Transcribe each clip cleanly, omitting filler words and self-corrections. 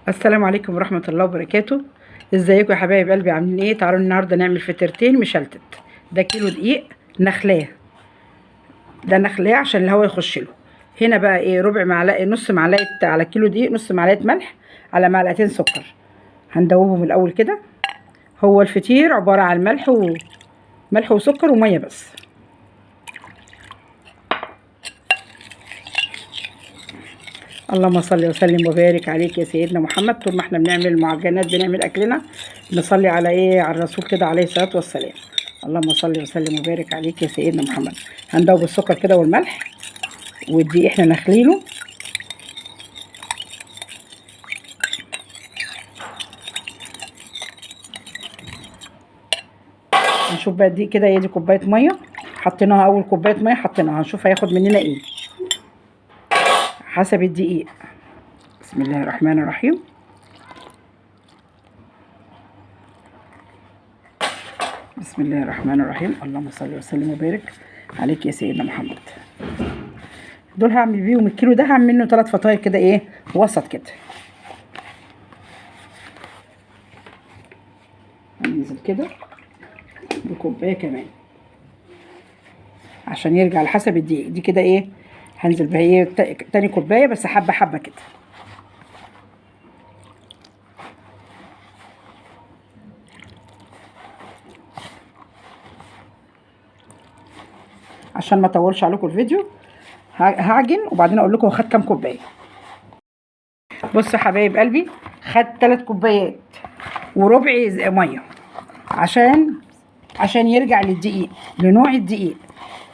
السلام عليكم ورحمة الله وبركاته. ازيكم يا حبايب قلبي، عاملين ايه؟ تعالوا النهارده نعمل فطيرتين مشلتت. ده كيلو دقيق نخلاه، ده نخلاه عشان الهواء يخش له. هنا بقى ايه، ربع معلقه، نص معلقه على كيلو دقيق، نص معلقه ملح على معلقتين سكر. هندوبهم الاول كده. هو الفطير عباره عن ملح وسكر وميه بس. اللهم صل وسلم وبارك عليك يا سيدنا محمد. طول ما احنا بنعمل المعجنات بنعمل اكلنا، نصلي على ايه، على الرسول كده عليه الصلاه والسلام. اللهم صل وسلم وبارك عليك يا سيدنا محمد. هندوب السكر كده والملح والدقيق احنا نخليله. نشوف بقى الدقيق كده، هي دي كوبايه ميه حطيناها، اول كوبايه ميه حطيناها، هنشوف هياخد مننا ايه حسب الدقيق. بسم الله الرحمن الرحيم. بسم الله الرحمن الرحيم. اللهم صل وسلم وبارك عليك يا سيدنا محمد. دول هعمل بيهم الكيلو ده، هعمل منه 3 فطاير كده، ايه وسط كده. هننزل كده بكوبايه كمان عشان يرجع على حسب الدقيق. دي كده ايه، هنزل بها ايه تاني كوبايه، بس حبه حبه كده عشان ما اطولش عليكم الفيديو. هعجن وبعدين اقول لكم خد كام كوبايه. بصوا يا حبايب قلبي، خد 3 كوبايات وربع ميه عشان يرجع للدقيق، لنوع الدقيق.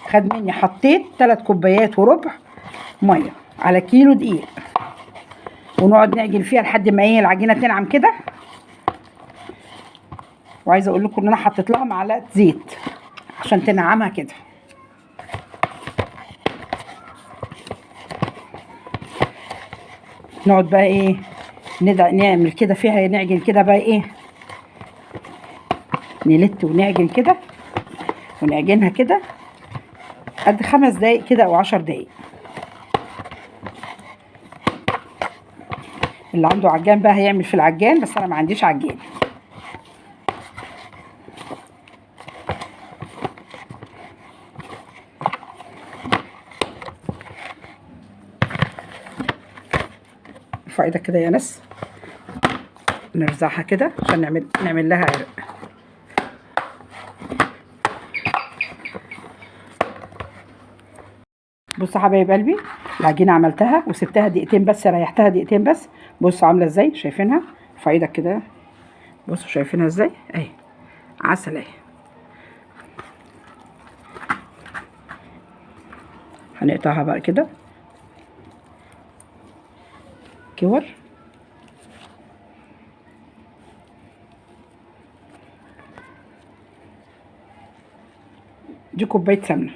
خد مني، حطيت 3 كوبايات وربع ميه على كيلو دقيق، ونقعد نعجن فيها لحد ما ايه العجينه تنعم كده. وعايزه اقول لكم ان انا حطيت لها معلقه زيت عشان تنعمها كده. نقعد بقى ايه نعمل كده فيها، نعجن كده بقى ايه، نلت ونعجن كده، ونعجنها كده قد 5 دقايق كده او 10 دقايق. اللي عنده عجان بقى هيعمل في العجان، بس انا ما عنديش عجان. ارفع ايدك كده يا ناس، نرزعها كده عشان نعمل لها عرق. بصوا حبايب قلبي، العجينه عملتها وسبتها دقيقتين بس، ريحتها دقيقتين بس. بصوا عامله ازاي، شايفينها؟ ارفع ايدك كده، بصوا شايفينها ازاي اهي، عسل اهي. هنقطعها بقى كده كور. دي كوبايه سمنه،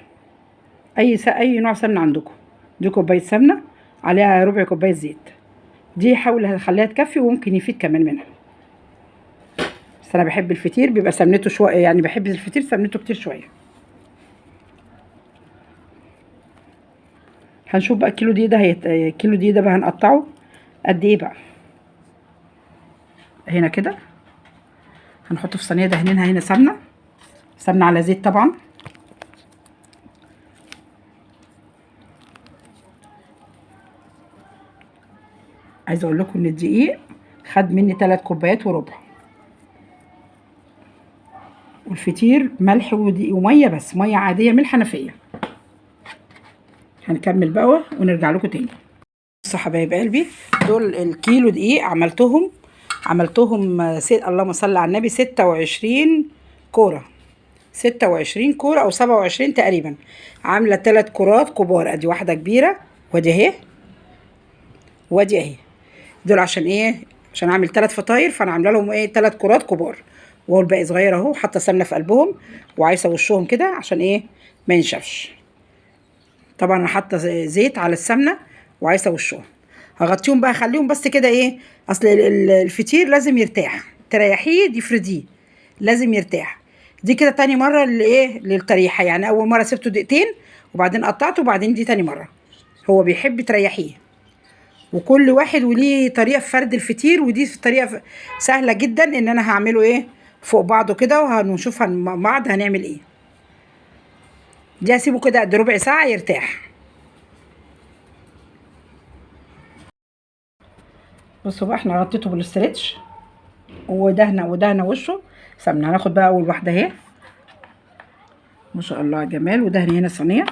اي نوع سمنه عندكم. دي كوبايه سمنه عليها ربع كوبايه زيت. دي حاول اخليها تكفي، وممكن يفيد كمان منها، بس انا بحب الفطير بيبقى سمنته شويه، يعني بحب الفطير سمنته كتير شويه. هنشوف بقى الكيلو دي ده الكيلو دي ده بقى هنقطعه قد ايه بقى. هنا كده هنحطه في صينيه دهنينها هنا سمنه على زيت طبعا. عايزه اقول لكم ان الدقيق خد مني 3 كوبايات وربع، والفطير ملح ودقيق وميه بس، ميه عاديه من الحنفيه. هنكمل بقى ونرجع لكم تاني. بصوا حبايب قلبي، دول الكيلو دقيق عملتهم اللهم صل على النبي 26 كوره، 26 كوره او 27 تقريبا. عامله 3 كرات كبار، ادي واحده كبيره وادي اهي وادي اهي. دول عشان ايه؟ عشان اعمل 3 فطاير، فانا عامله لهم ايه 3 كرات كبار، والباقي صغير اهو. حاطه سمنه في قلبهم وعايزه وشهم كده عشان ايه ما ينشفش. طبعا انا حاطه زيت على السمنه وعايزه وشهم. هغطيهم بقى، اخليهم بس كده ايه، اصل الفطير لازم يرتاح، تريحيه يفرديه، لازم يرتاح. دي كده تاني مره لايه للتريحه، يعني اول مره سبته دقيقتين وبعدين قطعته، وبعدين دي تاني مره. هو بيحب تريحيه، وكل واحد وليه طريقه في فرد الفطير، ودي طريقه سهله جدا ان انا هعمله ايه فوق بعضه كده، وهنشوف مع بعض هنعمل ايه. دي هسيبه كده قد ربع ساعه يرتاح. بصوا بقى احنا غطيته بالاسترتش ودهنا وشه سمنه. هناخد بقى اول واحده اهي، ما شاء الله على جمال، ودهن هنا صينيه.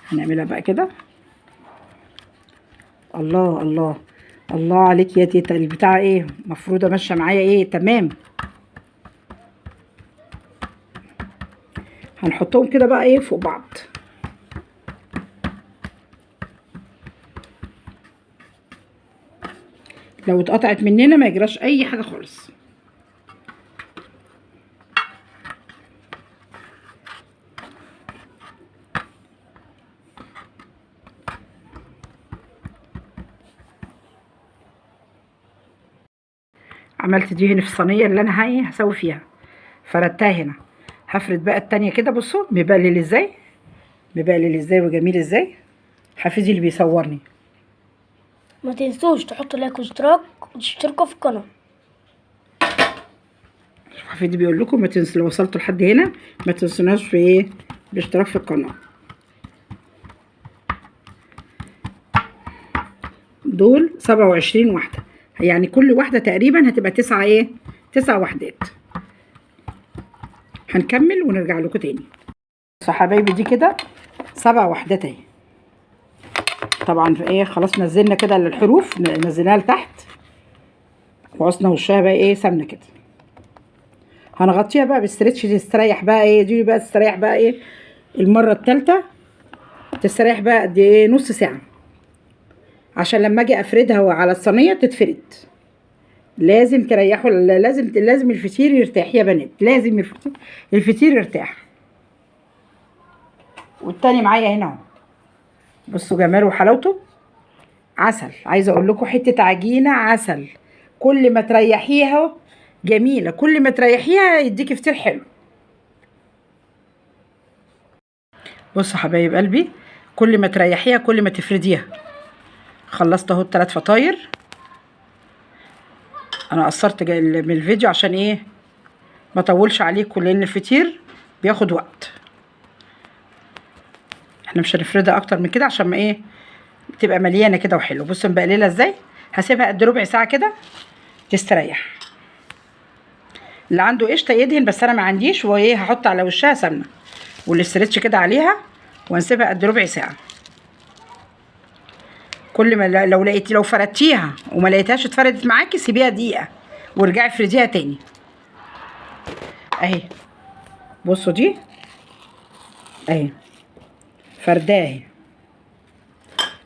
هنعملها بقى كده. الله الله الله عليك يا تيتا، البتاع ايه مفروضه ماشيه معايا ايه تمام. هنحطهم كده بقى ايه فوق بعض. لو اتقطعت مننا ما يجراش اي حاجه خالص. عملت دي هنا في الصينيه اللي انا هسوي فيها، فردتها هنا. هفرد بقى التانية كده. بصوا مبلل ازاي، مبلل ازاي وجميل ازاي. حفيدي اللي بيصورني. ما تنسوش تحطوا لايك واشتراك وتشتركوا في القناة. حفيدي بيقول لكم ما تنسوا لو وصلتوا لحد هنا ما تنسوناش في ايه الاشتراك في القناة. دول 27 واحدة، يعني كل واحدة تقريبا هتبقى 9 وحدات. هنكمل ونرجع لكم تاني. بصوا يا حبايبي دي كده 7 وحدات اهي. طبعا في ايه خلاص نزلنا كده الحروف، نزلناها لتحت وعصنا وشها بقى ايه سمنه كده. هنغطيها بقى بالستريتش تستريح بقى ايه، دي بقى تستريح بقى ايه المره الثالثه، تستريح بقى قد ايه نص ساعه، عشان لما اجي افردها على الصينيه تتفرد. لازم تريحوا، لازم الفطير يرتاح يا بنات، لازم الفطير يرتاح. والتاني معايا هنا اهو. بصوا جماله وحلاوته، عسل. عايزه اقول لكم حته عجينه عسل. كل ما تريحيها جميله، كل ما تريحيها يديكي فطير حلو. بصوا حبايب قلبي، كل ما تريحيها كل ما تفرديها. خلصت اهو ال3 فطاير. انا قصرت من الفيديو عشان ايه ما اطولش عليكم، لان الفطير بياخد وقت. احنا مش هنفردها اكتر من كده عشان ما ايه تبقى مليانه كده وحلو. بصوا مبقلله ازاي. هسيبها قد ربع ساعه كده تستريح. اللي عنده قشطه يدهن، بس انا ما عنديش، وايه هحط على وشها سمنه والاسترتش كده عليها، وهنسيبها قد ربع ساعه. كل ما لو فردتيها وما لقيتهاش اتفردت معاكي سيبيها دقيقه وارجعي افرديها تاني اهي. بصوا دي اهي فرداه اهي،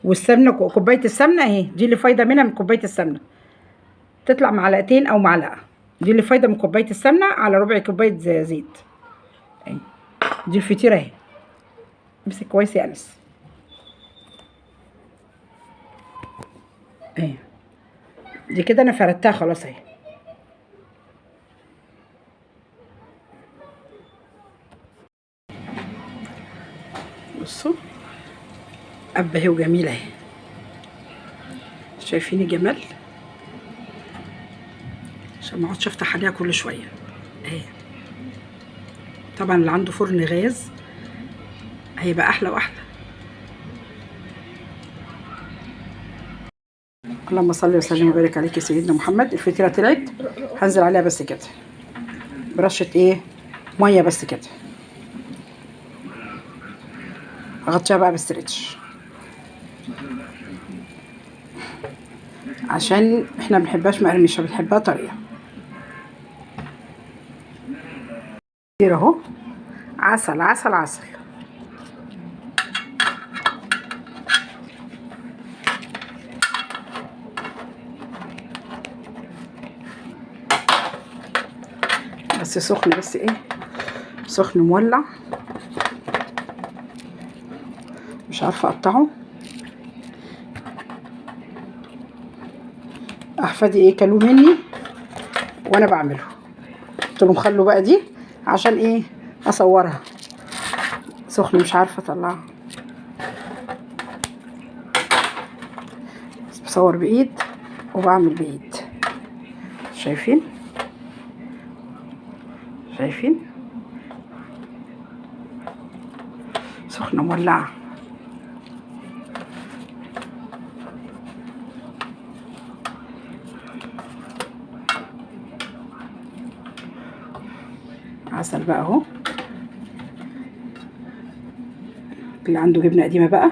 والسمنه كوبايه السمنه اهي، دي اللي فايده منها من كوبايه السمنه، تطلع معلقتين او معلقه. دي اللي فايده من كوبايه السمنه على ربع كوبايه زيت اهي. دي الفطيره اهي. امسك كويس يا انس اهي. دي كده انا فردتها خلاص اهي. بصوا قبه اهي وجميله اهي. شايفين الجمال؟ عشان ما اقعدش افتح عليها كل شويه اهي. طبعا اللي عنده فرن غاز هيبقى احلى واحلى. اللهم صل وسلم وبارك عليك يا سيدنا محمد. الفطيره طلعت، هنزل عليها بس كده برشه ايه ميه بس كده. هغطيها بقى بالستريتش عشان احنا ما بنحبهاش مقرمشه، بنحبها طريه. كتير اهو، عسل عسل عسل. بس سخن، بس ايه سخن مولع، مش عارفه اقطعه. احفادي ايه كلوه مني وانا بعمله، قلت لهم خلوا بقى دي عشان ايه اصورها. سخن مش عارفه اطلعها. بصور بايد وبعمل بايد. شايفين شايفين سخنة مولعة. عسل بقى اهو. اللي عنده جبنة قديمة بقى.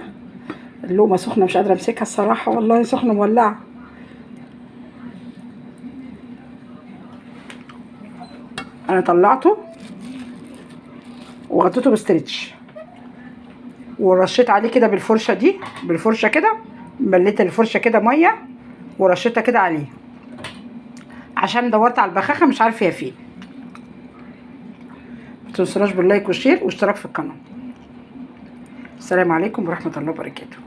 اللقمة سخنة مش قادرة امسكها الصراحة، والله سخنة مولعة. انا طلعته وغطيته بستريتش ورشيت عليه كده بالفرشة دي، بالفرشة كده مليت الفرشة كده مية ورشيتها كده عليه عشان دورت على البخاخة مش عارفة هي فين. متنسوناش باللايك والشير واشتراك في القناة. السلام عليكم ورحمة الله وبركاته.